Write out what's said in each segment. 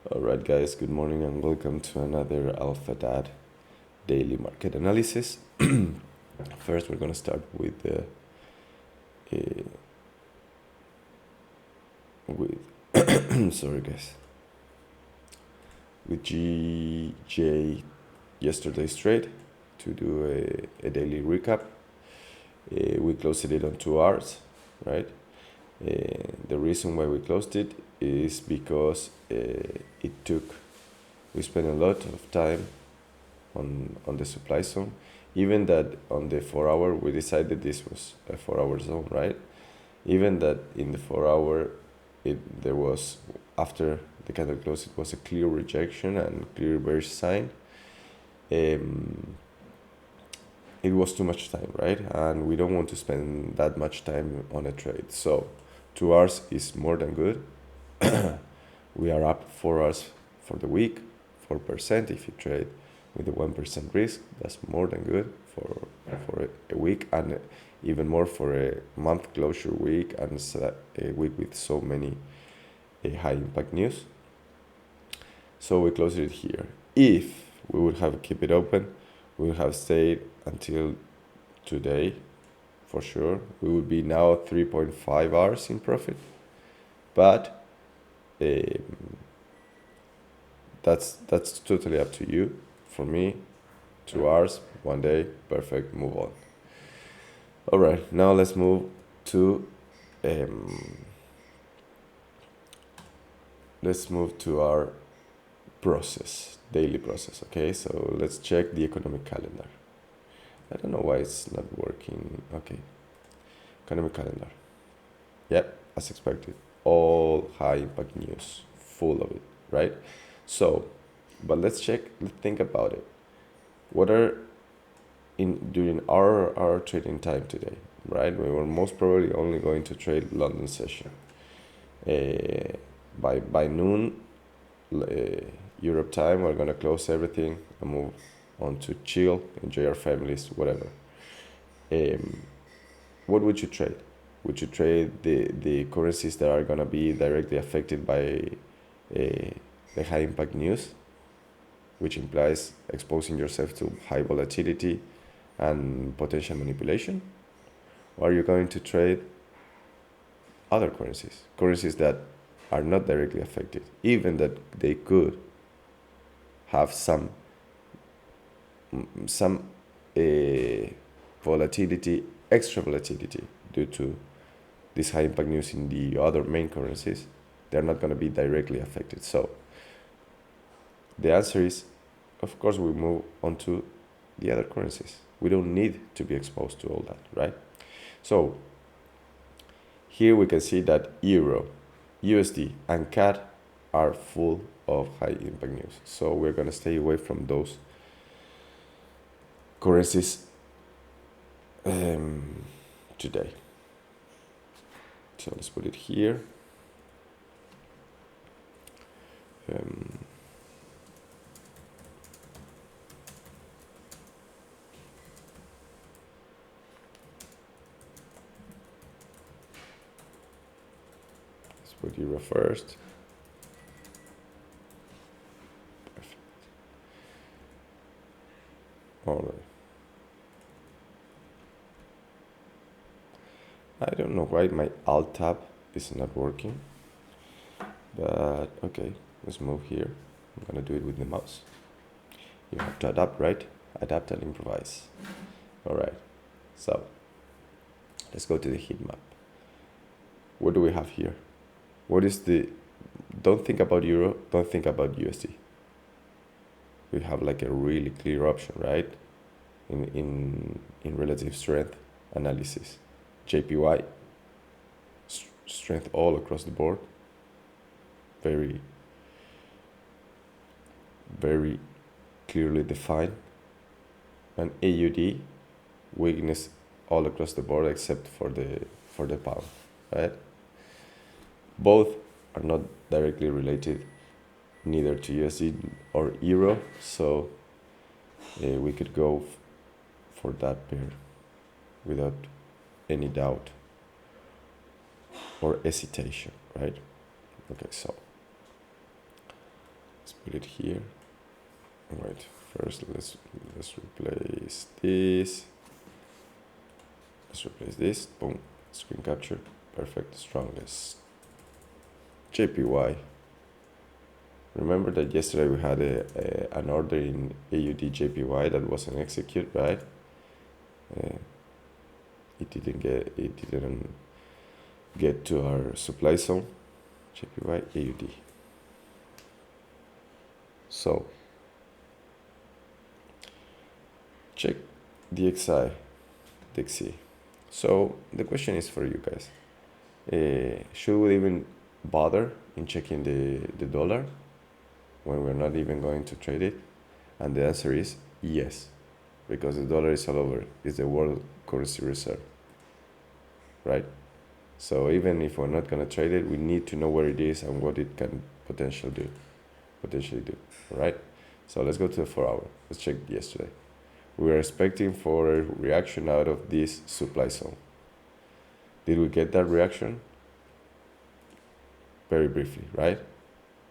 Alright guys, good morning and welcome to another Alpha Dad daily market analysis. First we're going to start with sorry guys, with GJ yesterday's trade to do a daily recap. We closed it on 2 hours, right? The reason why we closed it is because we spent a lot of time on the supply zone. Even that on the 4 hour we decided this was a 4 hour zone, right? Even that in the 4 hour there was, after the candle close, it was a clear rejection and clear bearish sign. It was too much time, right? And we don't want to spend that much time on a trade. So 2 hours is more than good. We are up 4 hours for the week, 4%. If you trade with a 1% risk, that's more than good for a week, and even more for a month closure week and a week with so many high impact news. So we closed it here. If we would have kept it open, we would have stayed until today for sure. We would be now 3.5 hours in profit, but that's totally up to you. For me, 2 hours, 1 day, perfect, move on. All right, now let's move to our process, daily process. Okay, so let's check the economic calendar. I don't know why it's not working. Okay, economic calendar. Yep, as expected, all high impact news, full of it, right? So, but let's think about it. What are during our trading time today, right? We were most probably only going to trade London session. By noon, Europe time, we're gonna close everything and move on to chill, enjoy our families, whatever. What would you trade? Would you trade the currencies that are gonna be directly affected by the high impact news, which implies exposing yourself to high volatility and potential manipulation? Or are you going to trade other currencies that are not directly affected, even that they could have some volatility, extra volatility due to this high impact news in the other main currencies? They're not going to be directly affected. So the answer is, of course, we move on to the other currencies. We don't need to be exposed to all that, right? So here we can see that Euro, USD, and CAD are full of high impact news. So we're going to stay away from those currencies today. So let's put it here. Let's put Euro first. Perfect. All right. I don't know why my Alt tab is not working, but okay, let's move here. I'm gonna do it with the mouse. You have to adapt, right? Adapt and improvise. All right, so let's go to the heat map. What do we have here? What is don't think about Euro, don't think about USD. We have like a really clear option, right? In relative strength analysis. JPY, strength all across the board, very, very clearly defined. And AUD, weakness all across the board except for the pound, right? Both are not directly related neither to USD or Euro, so we could go for that pair without any doubt or hesitation, right? Okay, so put it here. All right, first let's replace this. Let's replace this. Boom. Screen capture. Perfect. Strongest. JPY. Remember that yesterday we had an order in AUDJPY that wasn't executed, right? It didn't get to our supply zone. JPY AUD. So check DXI, DXY. So the question is for you guys: should we even bother in checking the dollar when we're not even going to trade it? And the answer is yes, because the dollar is all over. It's the world currency reserve, right? So even if we're not going to trade it, we need to know where it is and what it can potentially do, right? So let's go to the 4 hour. Let's check yesterday. We were expecting for a reaction out of this supply zone. Did we get that reaction? Very briefly, right?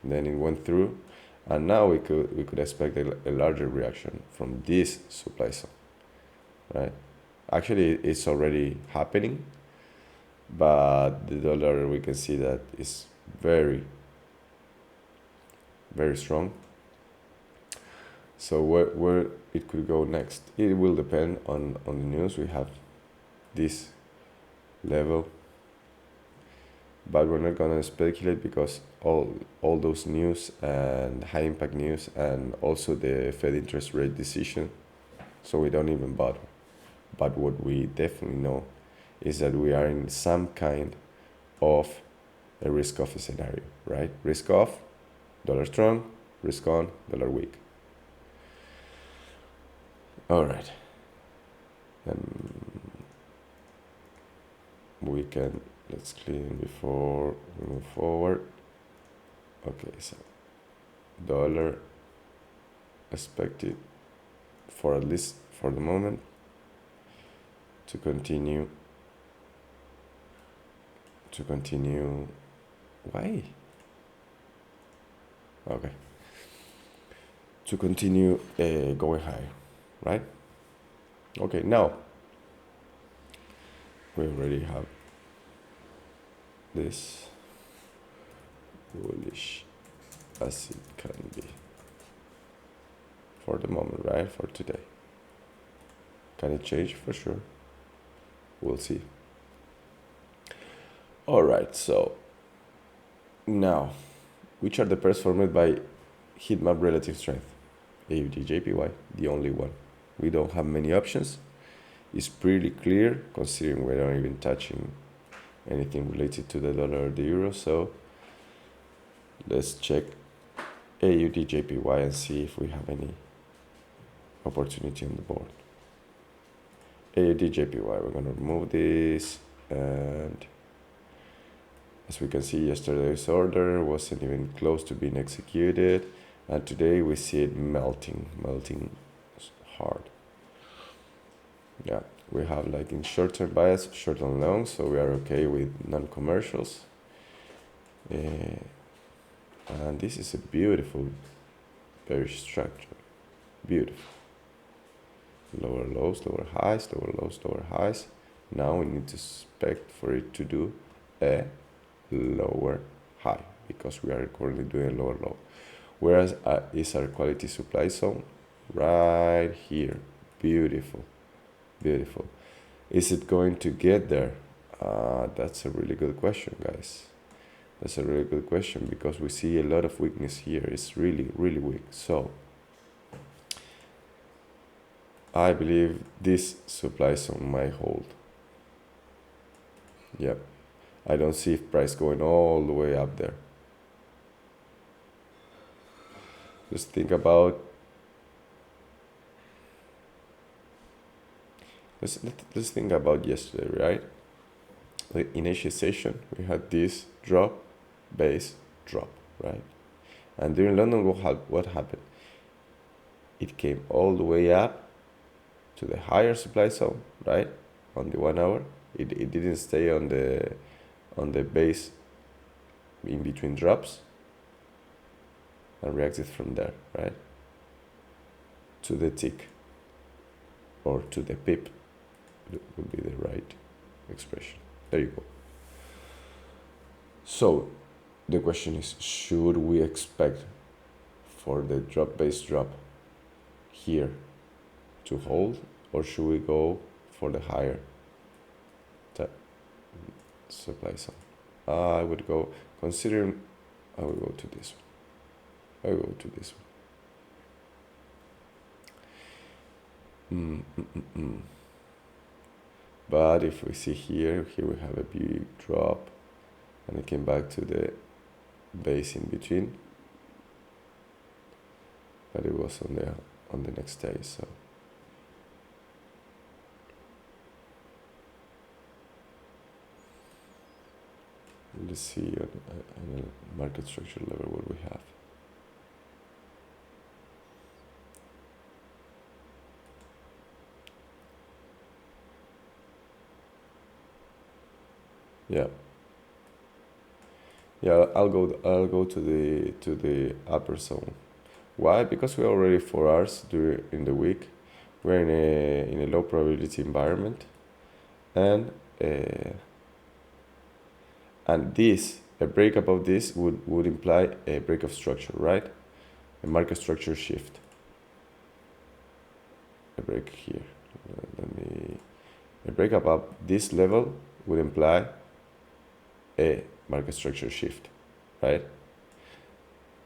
And then it went through, and now we could expect a larger reaction from this supply zone, right? Actually, it's already happening, but the dollar, we can see that is very, very strong. So where it could go next, it will depend on the news. We have this level, but we're not gonna speculate because all those news and high impact news and also the Fed interest rate decision, so we don't even bother. But what we definitely know is that we are in some kind of a risk-off scenario, right? Risk-off, dollar strong; risk-on, dollar weak. All right. We can, let's clean before we move forward. Okay, so dollar expected for at least for the moment to continue why? Okay. To continue going higher, right? Okay, now we already have this bullish as it can be for the moment, right? For today. Can it change? For sure. We'll see. All right, so now, which are the pairs formed by heat map relative strength? AUDJPY, the only one. We don't have many options. It's pretty clear considering we're not even touching anything related to the dollar or the euro. So let's check AUDJPY and see if we have any opportunity on the board. AUDJPY, we're going to remove this, and as we can see, yesterday's order wasn't even close to being executed, and today we see it melting hard. Yeah, we have like in short-term bias, short and long, so we are okay with non-commercials. And this is a beautiful bearish structure. Beautiful. Lower lows, lower highs, lower lows, lower highs. Now we need to expect for it to do a lower high because we are currently doing a lower low. Whereas is our quality supply zone right here. Beautiful. Beautiful. Is it going to get there? That's a really good question, guys. That's a really good question because we see a lot of weakness here. It's really, really weak. So I believe this supply zone might hold. Yep. I don't see price going all the way up there. Just think about, let's think about yesterday, right? The initial session, we had this drop, base, drop, right? And during London, what happened? It came all the way up to the higher supply zone, right? On the 1 hour, it didn't stay on the base in between drops. and reacts it from there, right? To the tick, or to the pip would be the right expression. There you go. So the question is, should we expect for the base drop here to hold, or should we go for the higher supply zone? I would go, considering, I will go to this one. I will go to this one. But if we see here we have a big drop, and it came back to the base in between, but it was on the next day. So let's see on a market structure level what we have. Yeah, I'll go to the upper zone. Why? Because we're already 4 hours in the week. We're in a low probability environment, and a break above this would imply a break of structure, right? A market structure shift. A break here. A break above this level would imply a market structure shift, right?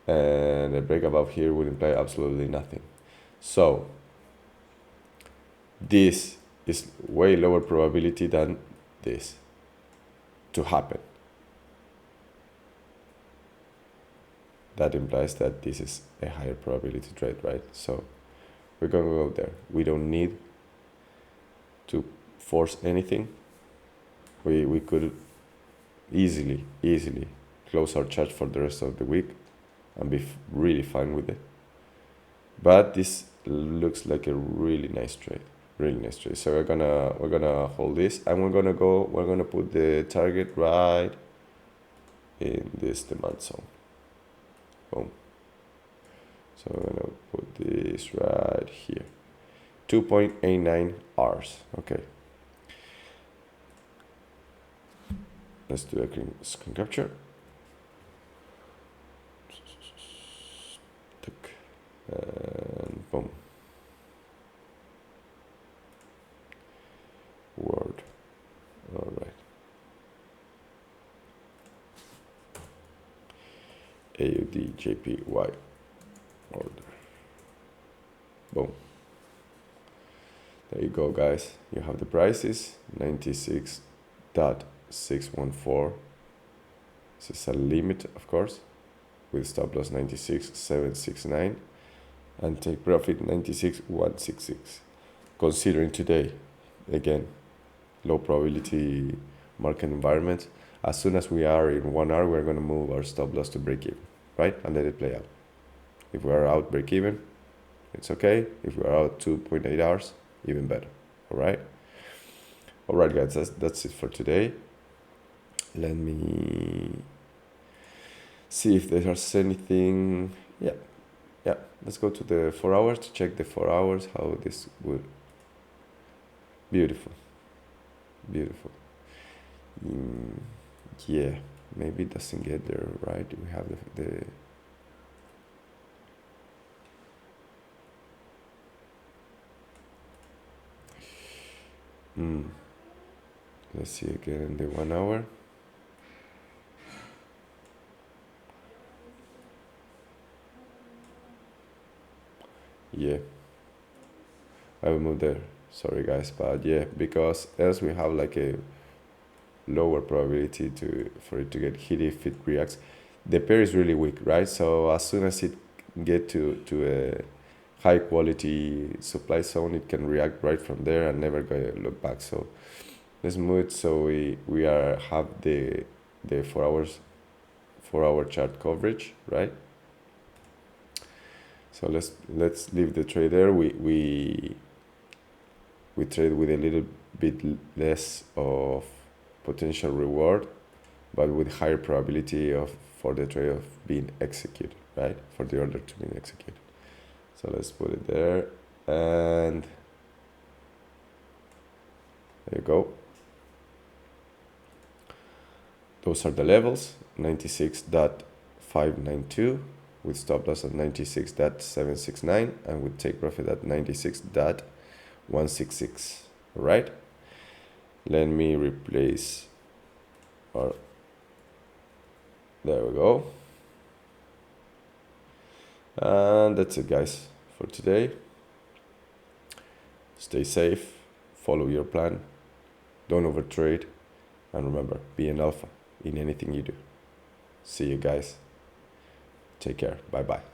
And a break above here would imply absolutely nothing. So this is way lower probability than this to happen. That implies that this is a higher probability trade, right? So we're going to go there. We don't need to force anything. We could easily close our chart for the rest of the week and be really fine with it. But this looks like a really nice trade. So we're gonna hold this, and we're gonna put the target right in this demand zone. Boom. So I'm gonna put this right here. 2.89 hours. Okay. Let's do a screen capture. And boom. Word. All right. AUDJPY order. Boom. There you go, guys. You have the prices. 96.614. This is a limit, of course, with stop loss 96.769 and take profit 96.166. Considering today, again, low probability market environment, as soon as we are in 1 hour, we're going to move our stop loss to break even, right? And let it play out. If we are out break even, it's okay. If we are out 2.8 hours, even better. All right, guys, that's it for today. Let me see if there's anything. Yeah, let's go to the 4 hours to check the 4 hours, how this would. Beautiful. Yeah, maybe it doesn't get there, right? We have the let's see again the 1 hour. Yeah, I will move there. Sorry, guys, but yeah, because else we have like a lower probability for it to get hit if it reacts. The pair is really weak, right? So as soon as it get to a high quality supply zone, it can react right from there and never go look back. So let's move it so we have the 4 hour chart coverage, right? So let's leave the trade there. We trade with a little bit less of potential reward, but with higher probability for the trade of being executed. right? For the order to be executed. So let's put it there, and there you go. Those are the levels, 96.592 with stop loss at 96.769 and with take profit at 96.166. Right? Let me replace our, there we go. And that's it, guys, for today. Stay safe, follow your plan, don't overtrade, and remember, be an alpha in anything you do. See you guys. Take care. Bye bye.